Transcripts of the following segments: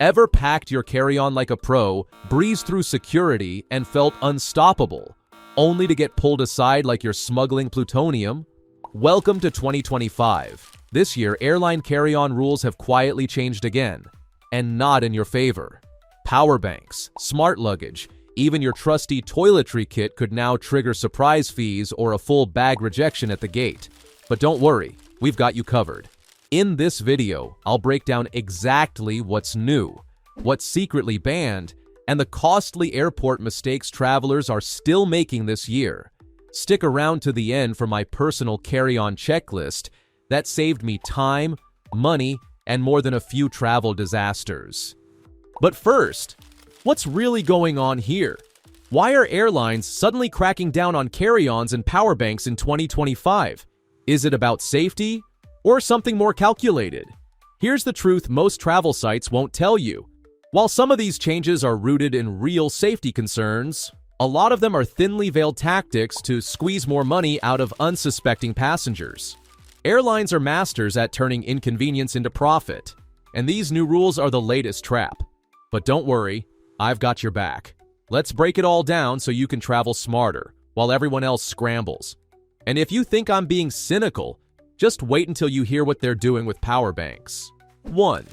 Ever packed your carry-on like a pro, breezed through security, and felt unstoppable, only to get pulled aside like you're smuggling plutonium? Welcome to 2025. This year, airline carry-on rules have quietly changed again, and not in your favor. Power banks, smart luggage, even your trusty toiletry kit could now trigger surprise fees or a full bag rejection at the gate. But don't worry, we've got you covered. In this video, I'll break down exactly what's new, what's secretly banned, and the costly airport mistakes travelers are still making this year. Stick around to the end for my personal carry-on checklist that saved me time, money, and more than a few travel disasters. But first, what's really going on here? Why are airlines suddenly cracking down on carry-ons and power banks in 2025? Is it about safety? Or something more calculated? Here's the truth most travel sites won't tell you. While some of these changes are rooted in real safety concerns, a lot of them are thinly veiled tactics to squeeze more money out of unsuspecting passengers. Airlines are masters at turning inconvenience into profit, and these new rules are the latest trap. But don't worry, I've got your back. Let's break it all down so you can travel smarter, while everyone else scrambles. And if you think I'm being cynical, just wait until you hear what they're doing with power banks. 1.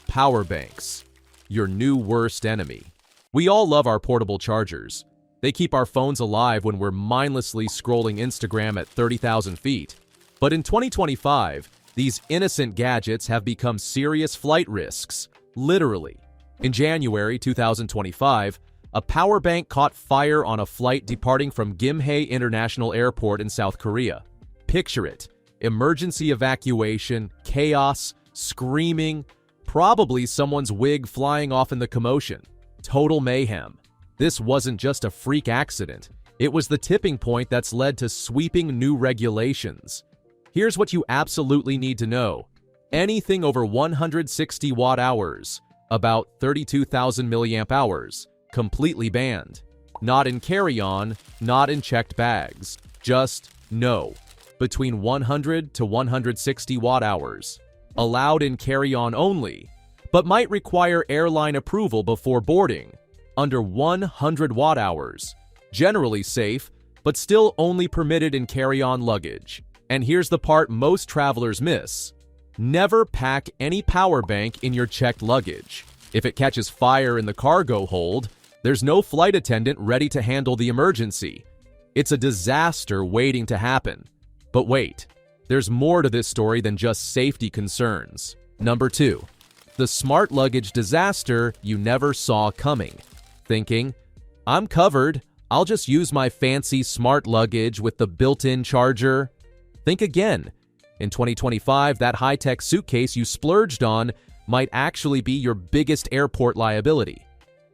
Power banks. Your new worst enemy. We all love our portable chargers. They keep our phones alive when we're mindlessly scrolling Instagram at 30,000 feet. But in 2025, these innocent gadgets have become serious flight risks. Literally. In January 2025, a power bank caught fire on a flight departing from Gimhae International Airport in South Korea. Picture it. Emergency evacuation, chaos, screaming, probably someone's wig flying off in the commotion. Total mayhem. This wasn't just a freak accident. It was the tipping point that's led to sweeping new regulations. Here's what you absolutely need to know. Anything over 160 watt-hours, about 32,000 milliamp hours, completely banned. Not in carry-on, not in checked bags. Just no. Between 100 to 160 watt-hours. Allowed in carry-on only, but might require airline approval before boarding. Under 100 watt-hours. Generally safe, but still only permitted in carry-on luggage. And here's the part most travelers miss. Never pack any power bank in your checked luggage. If it catches fire in the cargo hold, there's no flight attendant ready to handle the emergency. It's a disaster waiting to happen. But wait, there's more to this story than just safety concerns. Number 2. The smart luggage disaster you never saw coming. Thinking, I'm covered, I'll just use my fancy smart luggage with the built-in charger. Think again. In 2025, that high-tech suitcase you splurged on might actually be your biggest airport liability.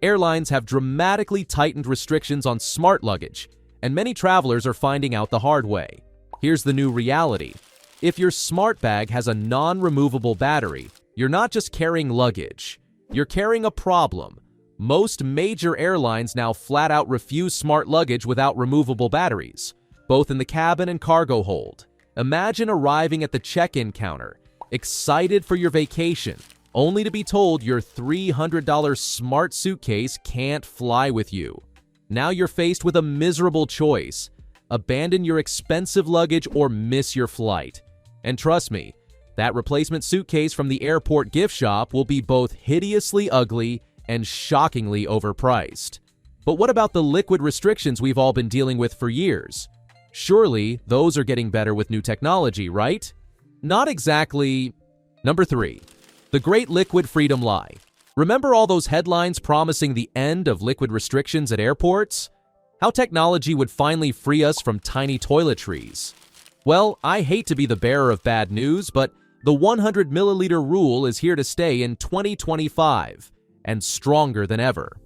Airlines have dramatically tightened restrictions on smart luggage, and many travelers are finding out the hard way. Here's the new reality. If your smart bag has a non-removable battery, you're not just carrying luggage. You're carrying a problem. Most major airlines now flat out refuse smart luggage without removable batteries, both in the cabin and cargo hold. Imagine arriving at the check-in counter, excited for your vacation, only to be told your $300 smart suitcase can't fly with you. Now you're faced with a miserable choice. Abandon your expensive luggage or miss your flight. And trust me, that replacement suitcase from the airport gift shop will be both hideously ugly and shockingly overpriced. But what about the liquid restrictions we've all been dealing with for years? Surely, those are getting better with new technology, right? Not exactly. Number 3. The Great Liquid Freedom Lie. Remember all those headlines promising the end of liquid restrictions at airports? How technology would finally free us from tiny toiletries. Well, I hate to be the bearer of bad news, but the 100 milliliter rule is here to stay in 2025, and stronger than ever.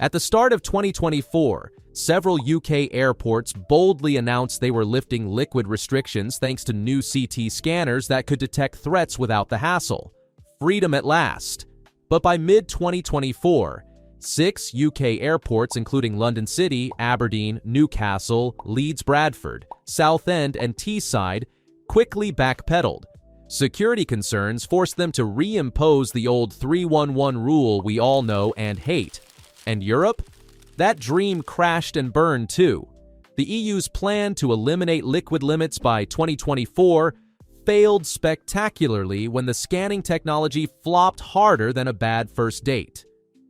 At the start of 2024, several UK airports boldly announced they were lifting liquid restrictions thanks to new CT scanners that could detect threats without the hassle. Freedom at last. But by mid-2024, 6 UK airports, including London City, Aberdeen, Newcastle, Leeds Bradford, Southend, and Teesside, quickly backpedaled. Security concerns forced them to reimpose the old 311 rule we all know and hate. And Europe? That dream crashed and burned too. The EU's plan to eliminate liquid limits by 2024 failed spectacularly when the scanning technology flopped harder than a bad first date.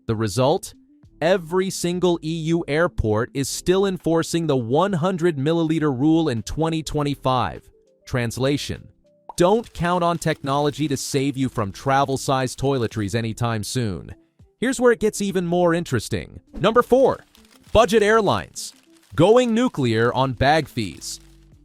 The result? Every single EU airport is still enforcing the 100 milliliter rule in 2025. Translation: don't count on technology to save you from travel-sized toiletries anytime soon. Here's where it gets even more interesting. Number 4. Budget airlines. Going nuclear on bag fees.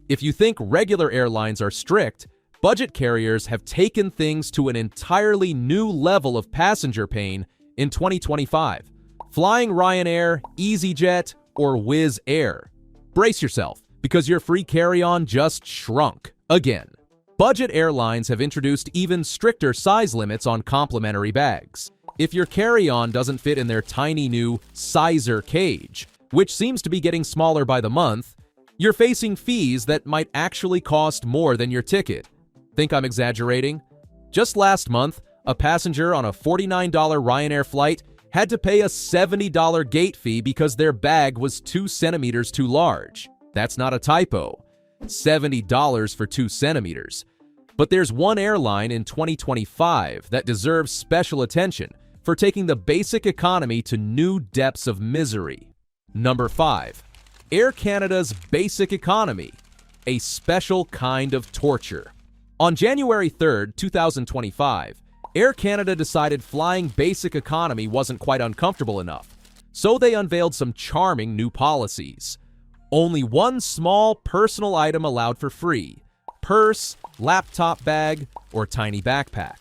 If you think regular airlines are strict, budget carriers have taken things to an entirely new level of passenger pain in 2025. Flying Ryanair, EasyJet, or Wizz Air. Brace yourself, because your free carry-on just shrunk again. Budget airlines have introduced even stricter size limits on complimentary bags. If your carry-on doesn't fit in their tiny new Sizer cage, which seems to be getting smaller by the month, you're facing fees that might actually cost more than your ticket. Think I'm exaggerating? Just last month, a passenger on a $49 Ryanair flight had to pay a $70 gate fee because their bag was 2 centimeters too large. That's not a typo. $70 for 2 centimeters. But there's one airline in 2025 that deserves special attention for taking the basic economy to new depths of misery. Number 5. Air Canada's basic economy, a special kind of torture. On January 3rd, 2025, Air Canada decided flying basic economy wasn't quite uncomfortable enough, so they unveiled some charming new policies. Only one small personal item allowed for free: purse, laptop bag, or tiny backpack.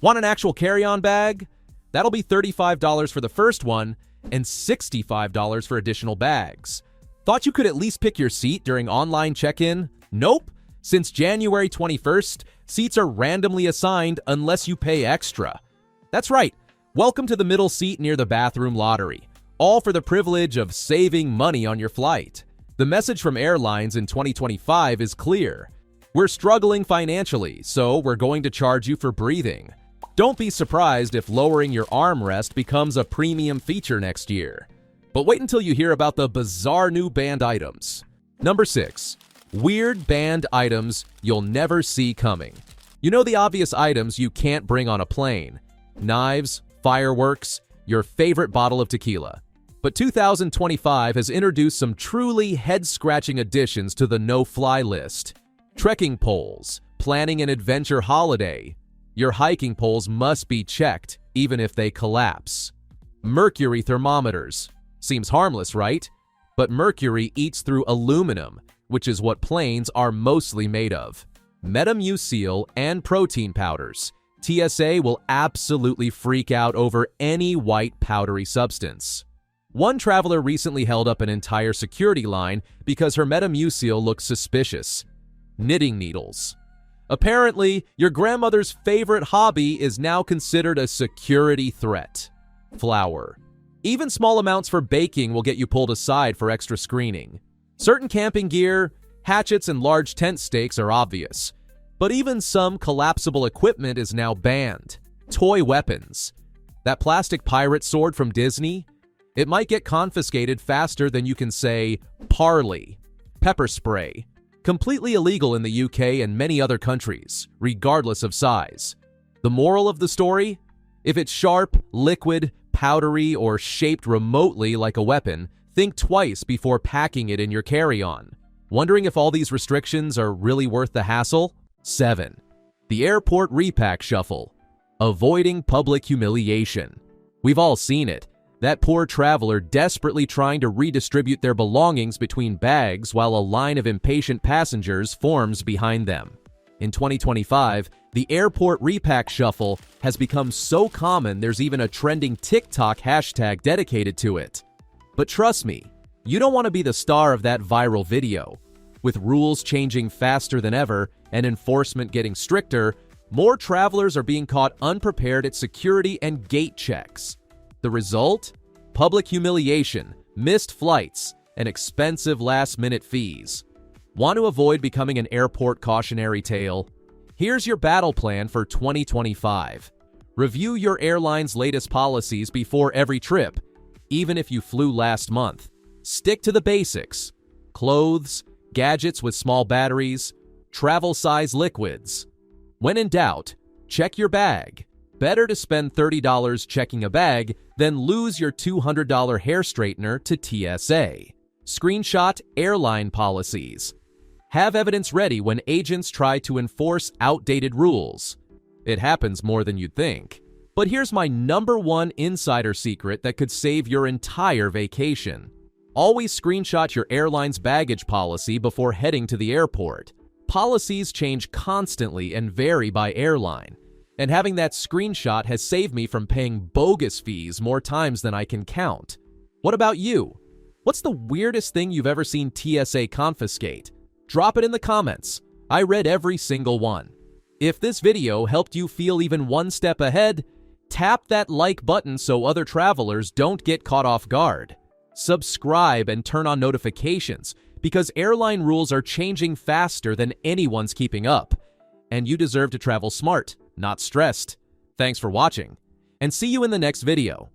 Want an actual carry-on bag? That'll be $35 for the first one and $65 for additional bags. Thought you could at least pick your seat during online check-in? Nope. Since January 21st, seats are randomly assigned unless you pay extra. That's right. Welcome to the middle seat near the bathroom lottery, all for the privilege of saving money on your flight. The message from airlines in 2025 is clear. We're struggling financially, so we're going to charge you for breathing. Don't be surprised if lowering your armrest becomes a premium feature next year. But wait until you hear about the bizarre new banned items. Number 6. Weird banned items you'll never see coming. You know the obvious items you can't bring on a plane: knives, fireworks, your favorite bottle of tequila. But 2025 has introduced some truly head-scratching additions to the no-fly list. Trekking poles, planning an adventure holiday. Your hiking poles must be checked, even if they collapse. Mercury thermometers. Seems harmless, right? But mercury eats through aluminum, which is what planes are mostly made of. Metamucil and protein powders. TSA will absolutely freak out over any white powdery substance. One traveler recently held up an entire security line because her Metamucil looked suspicious. Knitting needles. Apparently, your grandmother's favorite hobby is now considered a security threat. Flour. Even small amounts for baking will get you pulled aside for extra screening. Certain camping gear, hatchets, and large tent stakes are obvious. But even some collapsible equipment is now banned. Toy weapons. That plastic pirate sword from Disney? It might get confiscated faster than you can say parley. Pepper spray. Completely illegal in the UK and many other countries, regardless of size. The moral of the story? If it's sharp, liquid, powdery, or shaped remotely like a weapon, think twice before packing it in your carry-on. Wondering if all these restrictions are really worth the hassle? 7. The airport repack shuffle. Avoiding public humiliation. We've all seen it. That poor traveler desperately trying to redistribute their belongings between bags while a line of impatient passengers forms behind them. In 2025, the airport repack shuffle has become so common there's even a trending TikTok hashtag dedicated to it. But trust me, you don't want to be the star of that viral video. With rules changing faster than ever and enforcement getting stricter, more travelers are being caught unprepared at security and gate checks. The result? Public humiliation, missed flights, and expensive last-minute fees. Want to avoid becoming an airport cautionary tale? Here's your battle plan for 2025. Review your airline's latest policies before every trip, even if you flew last month. Stick to the basics: clothes, gadgets with small batteries, travel-size liquids. When in doubt, check your bag. Better to spend $30 checking a bag than lose your $200 hair straightener to TSA. Screenshot airline policies. Have evidence ready when agents try to enforce outdated rules. It happens more than you'd think. But here's my #1 insider secret that could save your entire vacation. Always screenshot your airline's baggage policy before heading to the airport. Policies change constantly and vary by airline, and having that screenshot has saved me from paying bogus fees more times than I can count. What about you? What's the weirdest thing you've ever seen TSA confiscate? Drop it in the comments. I read every single one. If this video helped you feel even one step ahead, tap that like button so other travelers don't get caught off guard. Subscribe and turn on notifications because airline rules are changing faster than anyone's keeping up. And you deserve to travel smart, not stressed. Thanks for watching, and see you in the next video.